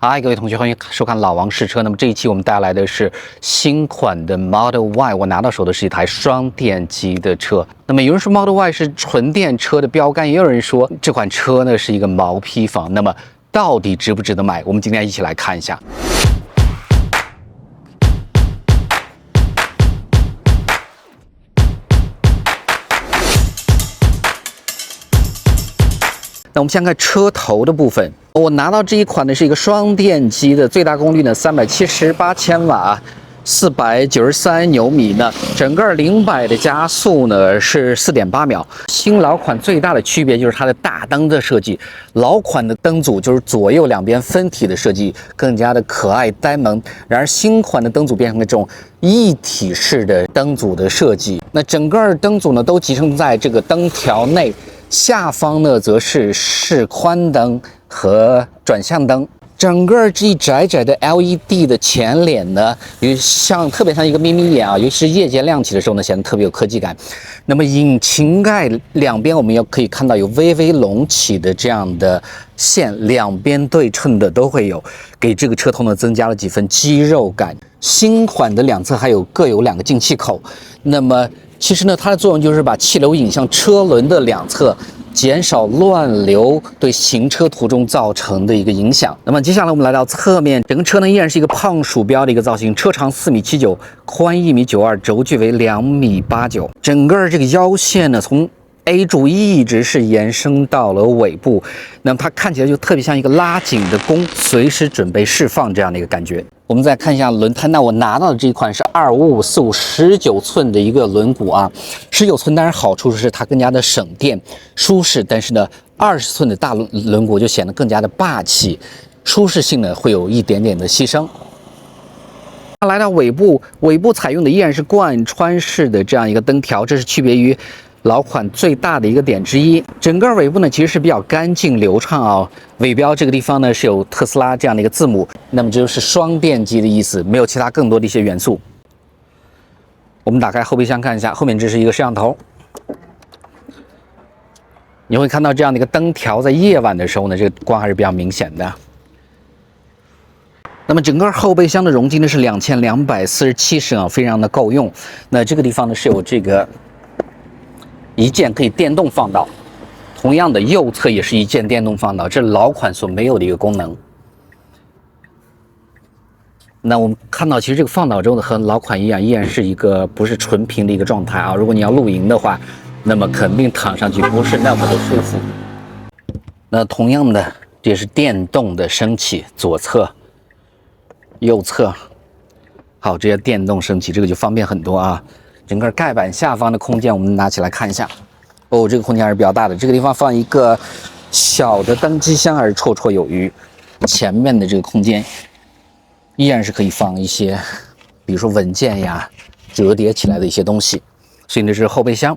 嗨，各位同学，欢迎收看老王试车。那么这一期我们带来的是新款的 Model Y， 我拿到手的是一台双电机的车。那么有人说 Model Y 是纯电车的标杆，也有人说这款车呢是一个毛坯房。那么到底值不值得买？我们今天一起来看一下。那我们先看车头的部分。我拿到这一款呢是一个双电机的，最大功率呢378千瓦，493牛米呢，整个0-100的加速呢是4.8秒。新老款最大的区别就是它的大灯的设计，老款的灯组就是左右两边分体的设计，更加的可爱呆萌。然而新款的灯组变成了这种一体式的灯组的设计，那整个灯组呢都集成在这个灯条内。下方呢，则是示宽灯和转向灯。整个这一窄窄的 LED 的前脸呢，特别像一个眯眯眼啊，尤其是夜间亮起的时候呢，显得特别有科技感。那么引擎盖两边我们可以看到有微微隆起的这样的线，两边对称的都会有，给这个车头呢增加了几分肌肉感。新款的两侧各有2个进气口，那么其实呢，它的作用就是把气流引向车轮的两侧，减少乱流对行车途中造成的一个影响。那么接下来我们来到侧面，整个车呢依然是一个胖鼠标的一个造型，车长4.79米，宽1.92米，轴距为2.89米。整个这个腰线呢，从 A 柱一直是延伸到了尾部，那么它看起来就特别像一个拉紧的弓，随时准备释放这样的一个感觉。我们再看一下轮胎，那我拿到的这一款是255/45 19寸的一个轮毂啊，19寸当然好处是它更加的省电舒适，但是呢20寸的大轮毂就显得更加的霸气，舒适性呢会有一点点的牺牲。来到尾部采用的依然是贯穿式的这样一个灯条，这是区别于老款最大的一个点之一。整个尾部呢其实是比较干净流畅啊，尾标这个地方呢是有特斯拉这样的一个字母，那么这就是双电机的意思，没有其他更多的一些元素。我们打开后备箱看一下，后面这是一个摄像头，你会看到这样的一个灯条，在夜晚的时候呢，这个光还是比较明显的。那么整个后备箱的容积呢是2247升啊，非常的够用。那这个地方呢是有这个一键可以电动放倒，同样的右侧也是一键电动放倒，这是老款所没有的一个功能。那我们看到，其实这个放倒之后呢，和老款一样，依然是一个不是纯平的一个状态啊。如果你要露营的话，那么肯定躺上去不是那么的舒服。那同样的，这也是电动的升起，左侧、右侧，好，这些电动升起，这个就方便很多啊。整个盖板下方的空间，我们拿起来看一下。哦，这个空间还是比较大的。这个地方放一个小的登机箱还是绰绰有余。前面的这个空间依然是可以放一些，比如说文件呀、折叠起来的一些东西。所以呢，这是后备箱。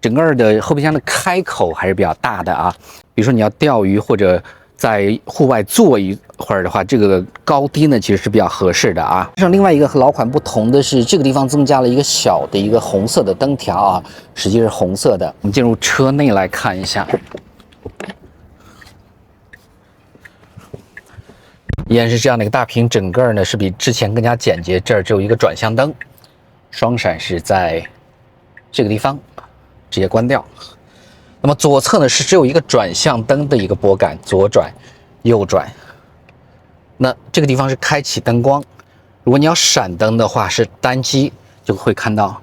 整个的后备箱的开口还是比较大的啊。比如说你要钓鱼或者在户外坐一会儿的话，这个高低呢其实是比较合适的啊。像另外一个和老款不同的是，这个地方增加了一个小的一个红色的灯条啊，实际是红色的。我们进入车内来看一下，依然是这样的一个大屏，整个呢是比之前更加简洁。这儿只有一个转向灯，双闪是在这个地方，直接关掉。那么左侧呢是只有一个转向灯的一个拨杆，左转、右转。那这个地方是开启灯光，如果你要闪灯的话，是单击就会看到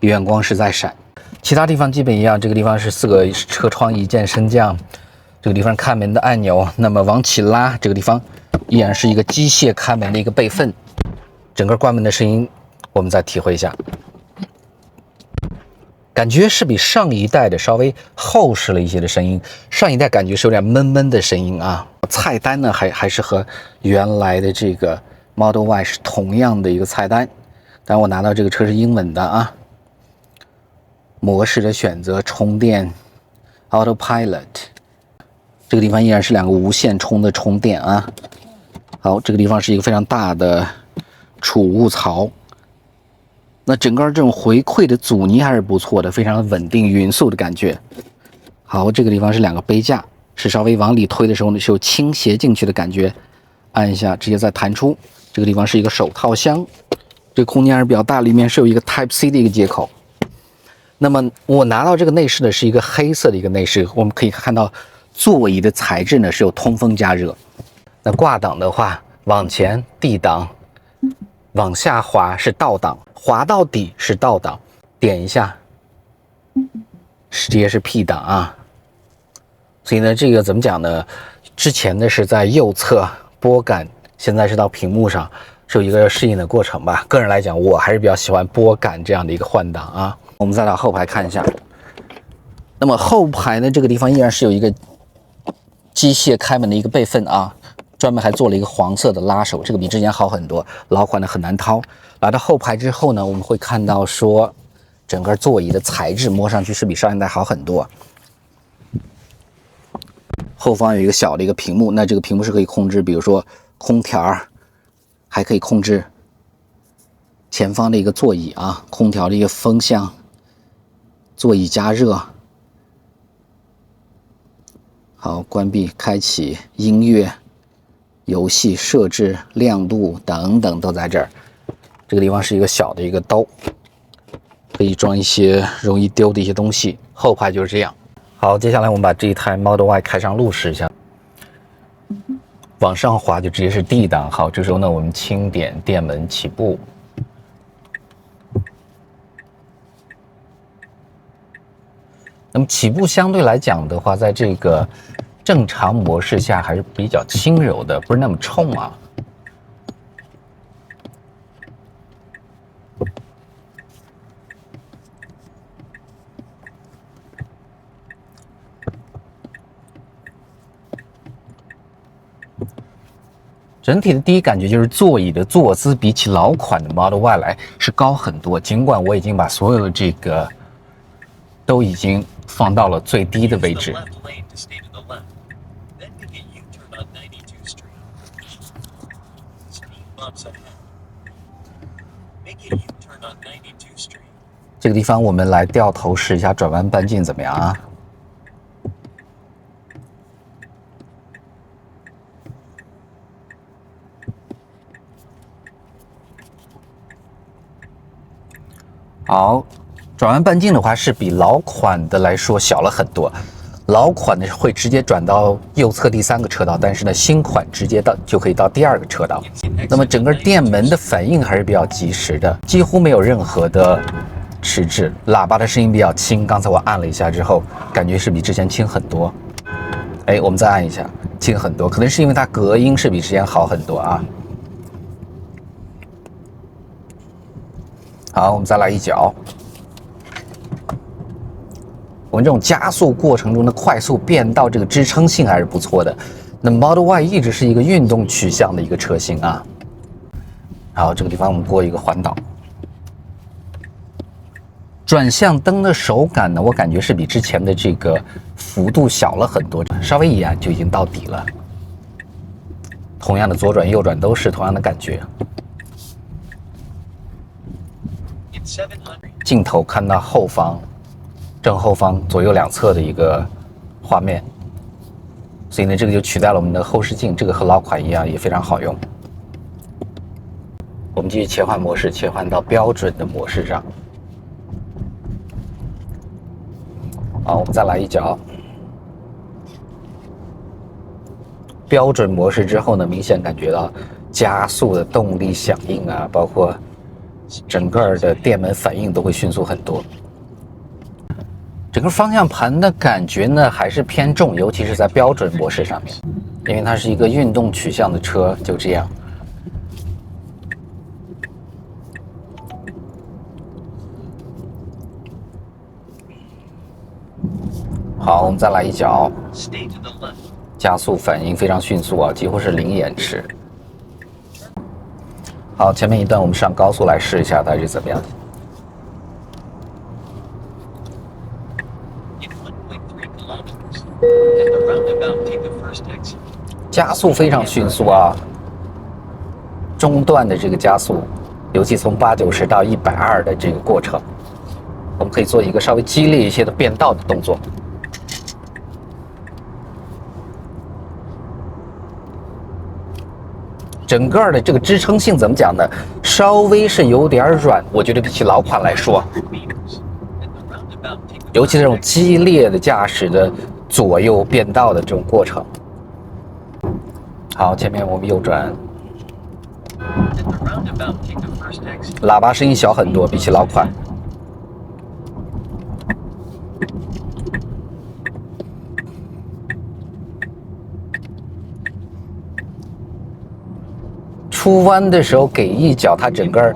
远光是在闪。其他地方基本一样，这个地方是4个车窗一键升降，这个地方开门的按钮，那么往起拉，这个地方依然是一个机械开门的一个备份。整个关门的声音，我们再体会一下。感觉是比上一代的稍微厚实了一些的声音，上一代感觉是有点闷闷的声音啊。菜单呢还是和原来的这个 Model Y 是同样的一个菜单，但我拿到这个车是英文的啊。模式的选择，充电 Autopilot， 这个地方依然是2个无线充的充电啊。好，这个地方是一个非常大的储物槽。那整个这种回馈的阻尼还是不错的，非常稳定匀速的感觉。好，这个地方是2个杯架，是稍微往里推的时候呢是有倾斜进去的感觉。按一下，直接再弹出。这个地方是一个手套箱，这个空间还是比较大，里面是有一个 Type C 的一个接口。那么我拿到这个内饰呢，是一个黑色的一个内饰，我们可以看到座椅的材质呢是有通风加热。那挂档的话，往前 D 档，往下滑是倒档，滑到底是倒档，点一下，直接是 P 档啊。所以呢，这个怎么讲呢？之前呢是在右侧拨杆，现在是到屏幕上，是有一个适应的过程吧。个人来讲，我还是比较喜欢拨杆这样的一个换挡啊。我们再到后排看一下，那么后排呢这个地方依然是有一个机械开门的一个备份啊，专门还做了一个黄色的拉手，这个比之前好很多，老款的很难掏。来到后排之后呢，我们会看到说，整个座椅的材质摸上去是比上一代好很多。后方有一个小的一个屏幕，那这个屏幕是可以控制，比如说空调，还可以控制前方的一个座椅啊，空调的一个风向，座椅加热。好，关闭、开启、音乐、游戏设置、亮度等等都在这儿。这个地方是一个小的一个兜，可以装一些容易丢的一些东西。后排就是这样。好，接下来我们把这一台 Model Y 开上路试一下。往上滑就直接是 D 档。好，这时候呢，我们轻点电门起步。那么起步相对来讲的话，在这个正常模式下还是比较轻柔的，不是那么冲啊。整体的第一感觉就是座椅的坐姿比起老款的 Model Y 来是高很多，尽管我已经把所有的这个都已经放到了最低的位置。这个地方我们来掉头试一下转弯半径怎么样啊？好，转弯半径的话是比老款的来说小了很多。老款的会直接转到右侧第3个车道，但是呢，新款直接就可以到第2个车道。那么整个电门的反应还是比较及时的，几乎没有任何的迟滞。喇叭的声音比较轻，刚才我按了一下之后，感觉是比之前轻很多。哎，我们再按一下，轻很多，可能是因为它隔音是比之前好很多啊。好，我们再来一脚。我们这种加速过程中的快速变道，这个支撑性还是不错的。那 Model Y 一直是一个运动取向的一个车型啊。好，这个地方我们过一个环岛。转向灯的手感呢，我感觉是比之前的这个幅度小了很多，稍微一按就已经到底了。同样的左转右转都是同样的感觉。镜头看到后方、正后方、左右两侧的一个画面，所以呢，这个就取代了我们的后视镜，这个和老款一样，也非常好用。我们继续切换模式，切换到标准的模式上。好，我们再来一脚。标准模式之后呢，明显感觉到加速的动力响应啊，包括整个的电门反应都会迅速很多。整个方向盘的感觉呢还是偏重，尤其是在标准模式上面，因为它是一个运动取向的车，就这样。好，我们再来一脚，加速反应非常迅速啊，几乎是零延迟。好，前面一段我们上高速来试一下，它是怎么样的。加速非常迅速啊，中段的这个加速，尤其从80-90到120的这个过程，我们可以做一个稍微激烈一些的变道的动作。整个的这个支撑性怎么讲呢？稍微是有点软，我觉得比起老款来说，尤其这种激烈的驾驶的左右变道的这种过程。好，前面我们右转，喇叭声音小很多，比起老款。出弯的时候给一脚，它整个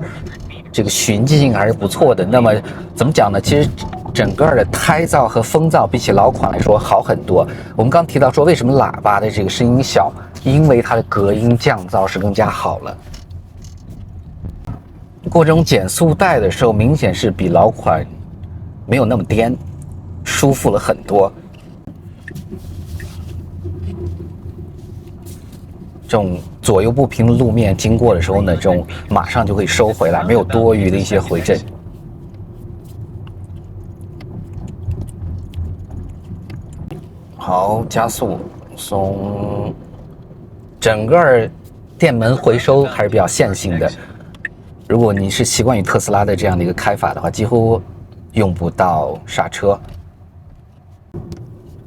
这个循迹性还是不错的。那么怎么讲呢？其实整个的胎噪和风噪比起老款来说好很多。我们刚提到说，为什么喇叭的这个声音小？因为它的隔音降噪是更加好了。过这种减速带的时候，明显是比老款没有那么颠，舒服了很多。这种左右不平的路面经过的时候呢，这种马上就可以收回来，没有多余的一些回震。好，加速松，整个电门回收还是比较线性的。如果你是习惯于特斯拉的这样的一个开法的话，几乎用不到刹车。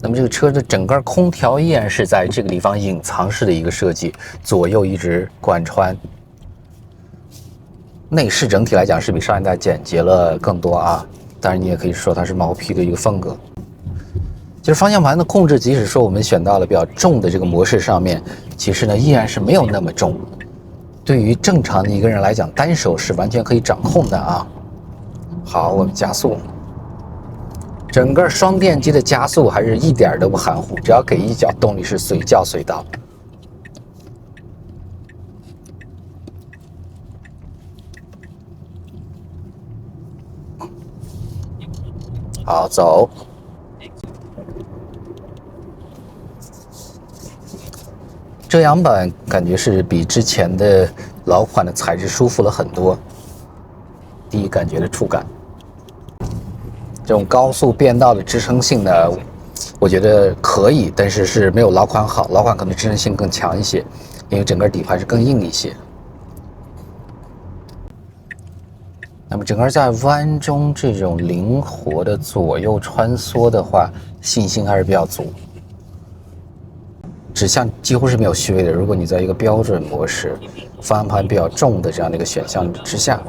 那么这个车的整个空调依然是在这个地方隐藏式的一个设计，左右一直贯穿。内饰整体来讲是比上一代简洁了更多啊，当然你也可以说它是毛坯的一个风格。就是方向盘的控制，即使说我们选到了比较重的这个模式上面，其实呢依然是没有那么重。对于正常的一个人来讲，单手是完全可以掌控的啊。好，我们加速。整个双电机的加速还是一点都不含糊，只要给一脚，动力是随叫随到。好，走。遮阳板感觉是比之前的老款的材质舒服了很多，第一感觉的触感。这种高速变道的支撑性呢，我觉得可以，但是是没有老款好。老款可能支撑性更强一些，因为整个底盘是更硬一些。那么整个在弯中这种灵活的左右穿梭的话，信心还是比较足。指向几乎是没有虚位的。如果你在一个标准模式，方向盘比较重的这样的一个选项之下。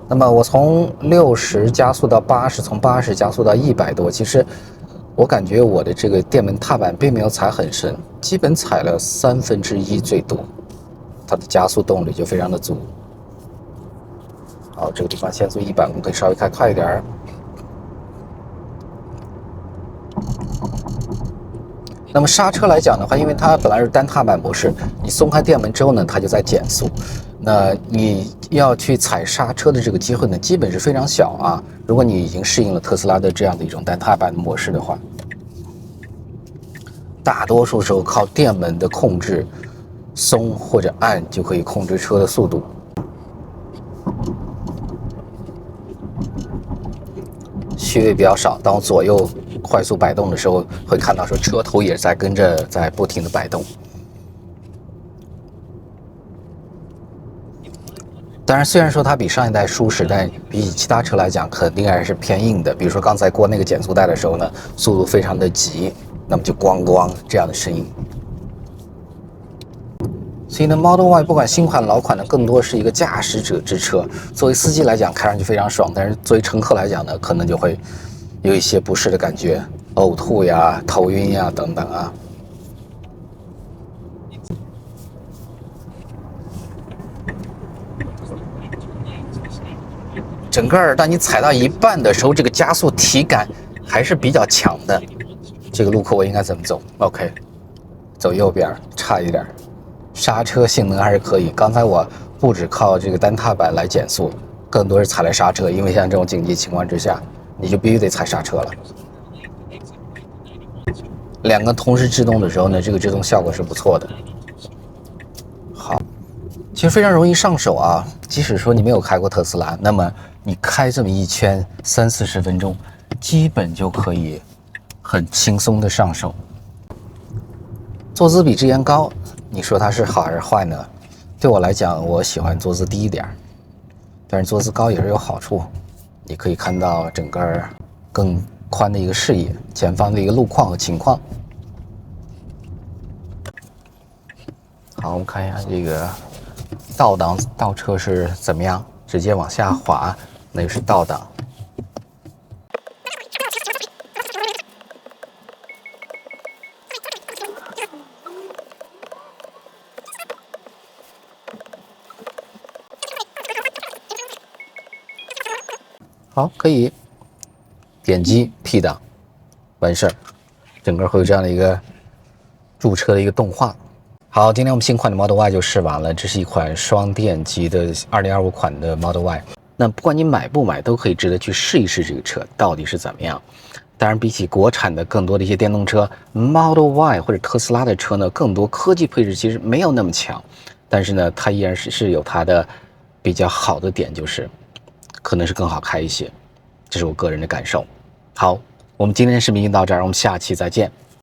那么我从60加速到80，从80加速到100多，其实我感觉我的这个电门踏板并没有踩很深，基本踩了1/3最多，它的加速动力就非常的足。好，这个地方限速100，我们可以稍微开快一点。那么刹车来讲的话，因为它本来是单踏板模式，你松开电门之后呢，它就在减速。那你要去踩刹车的这个机会呢，基本是非常小啊。如果你已经适应了特斯拉的这样的一种单踏板模式的话，大多数时候靠电门的控制，松或者按就可以控制车的速度。虚位比较少，当我左右快速摆动的时候，会看到说车头也在跟着在不停的摆动。当然，虽然说它比上一代舒适，但比起其他车来讲，肯定还是偏硬的。比如说刚才过那个减速带的时候呢，速度非常的急，那么就咣咣这样的声音。所以呢 ，Model Y 不管新款老款的，更多是一个驾驶者之车。作为司机来讲，开上去非常爽，但是作为乘客来讲呢，可能就会有一些不适的感觉，呕吐呀、头晕呀等等啊。整个当你踩到一半的时候，这个加速体感还是比较强的。这个路口我应该怎么走 ？OK， 走右边，差一点。刹车性能还是可以。刚才我不只靠这个单踏板来减速，更多是踩了刹车，因为像这种紧急情况之下，你就必须得踩刹车了。两个同时制动的时候呢，这个制动效果是不错的。好，其实非常容易上手啊。即使说你没有开过特斯拉，那么你开这么一圈30-40分钟，基本就可以很轻松的上手。坐姿比之前高，你说它是好还是坏呢？对我来讲，我喜欢坐姿低一点，但是坐姿高也是有好处，你可以看到整个更宽的一个视野，前方的一个路况和情况。好，我们看一下这个倒档倒车是怎么样，直接往下滑，那就是倒档。好，可以点击 P 档，完事儿，整个会有这样的一个驻车的一个动画。好，今天我们新款的 Model Y 就试完了，这是一款双电机的2025款的 Model Y。那不管你买不买，都可以值得去试一试这个车到底是怎么样。当然，比起国产的更多的一些电动车 ，Model Y 或者特斯拉的车呢，更多科技配置其实没有那么强，但是呢，它依然是有它的比较好的点，就是可能是更好开一些，这是我个人的感受。好，我们今天的视频就到这儿，我们下期再见。